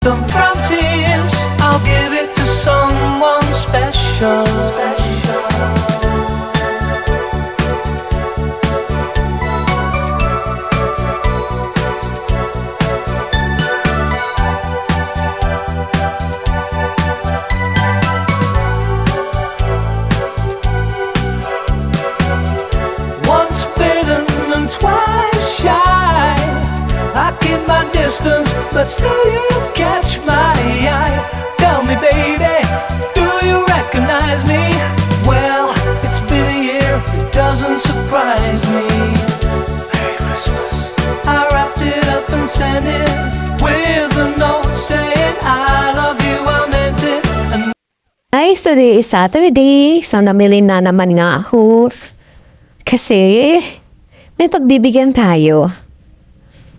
The frontiers, I'll give it to someone special. Once bitten and twice shy, I keep my distance, but still you catch my eye. Tell me, baby, do you recognize me? Well, it's been a year, it doesn't surprise me. Merry Christmas. I wrapped it up and sent it with a note saying I love you, I meant it. And Guys, today is Saturday, so namili na naman nga ako. Kasi, may pagbibigyan tayo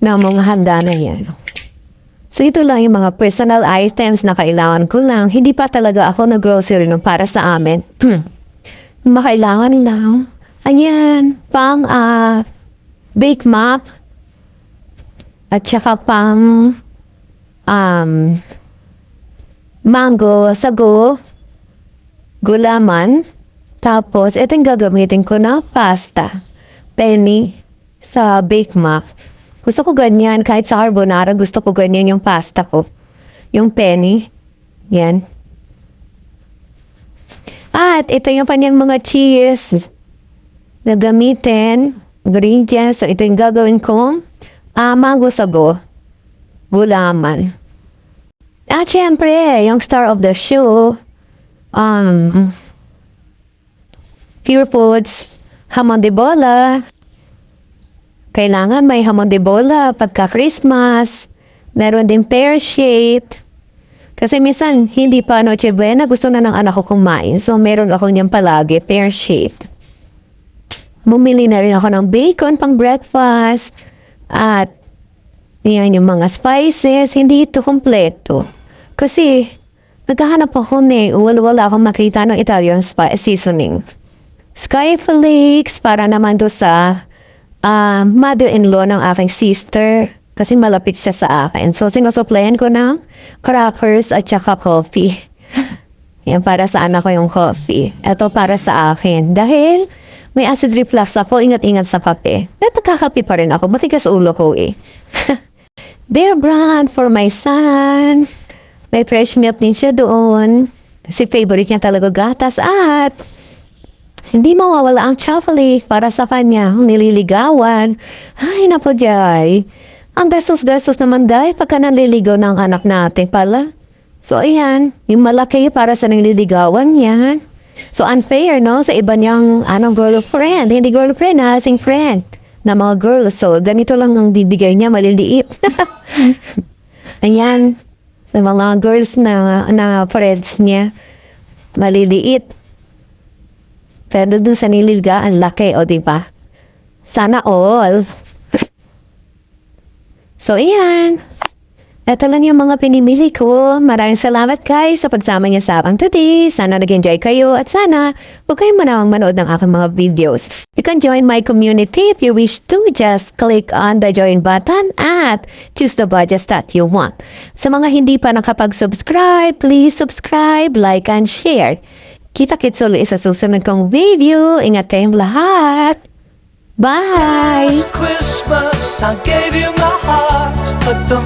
ng mga handa na yan. So, ito lang yung mga personal items na kailangan ko lang. Hindi pa talaga ako nag-grocery nung para sa amin. Makailangan lang. Ayan, pang bake map. At saka pang mango, sago, gulaman. Tapos, ito yung gagamitin ko na pasta. Penny sa bake map. Gusto ko ganyan. Kahit sa carbonara, gusto ko ganyan yung pasta ko. Yung penny. Yan. At ito yung kanyang mga cheese na gamitin. Ingredients. So, ito yung gagawin ko. Mango sago. Gulaman. At syempre, yung star of the show. Pure Foods, hamon de bola. Kailangan may hamon de bola pagka Christmas. Meron din pear-shaped. Kasi minsan, hindi pa Noche Buena, gusto na ng anak ko kumain. So, meron ako niyan palagi, pear-shaped. Bumili na rin ako ng bacon pang breakfast. At, yan yung mga spices, hindi ito kompleto. Kasi, naghahanap ako wala akong makita ng Italian seasoning. Sky flakes para naman do sa mother-in-law ng aking sister kasi malapit siya sa akin. So, sinusuplayan ko ng crackers at saka coffee. Yan para sa anak ko yung coffee. Ito para sa akin. Dahil may acid reflux ako, ingat-ingat sa kape. Nagkakape pa rin ako. Matigas ulo ko eh. Bear Brand for my son. May fresh milk din siya doon. Kasi favorite niya talaga gatas at hindi mawawala ang chocolate para sa kanya, nililigawan. Ay, napo, Jai. Ang gastos-gastos naman, Day, pagka naliligaw ng anak natin pala. So, ayan, yung malaki para sa nililigawan niya. So, unfair, no? Sa iba niyang, girlfriend. Hindi girlfriend, asing friend na mga girls. So, ganito lang ang bibigay niya, maliliit. Ayan, sa mga girls na friends niya, maliliit. Pero dun sa nililiga, ang laki, o diba? Sana all. So, iyan. Ito lang yung mga pinimili ko. Maraming salamat guys sa pagsama niyo sa akin today. Sana nag-enjoy kayo at sana huwag kayong manawang manood ng aking mga videos. You can join my community if you wish to. Just click on the join button at choose the budget that you want. Sa mga hindi pa nakapag-subscribe, please subscribe, like, and share. Kita-kits ulit sa susunod kong video. Ingat kayong lahat. Bye! Christmas, I gave you my heart, but the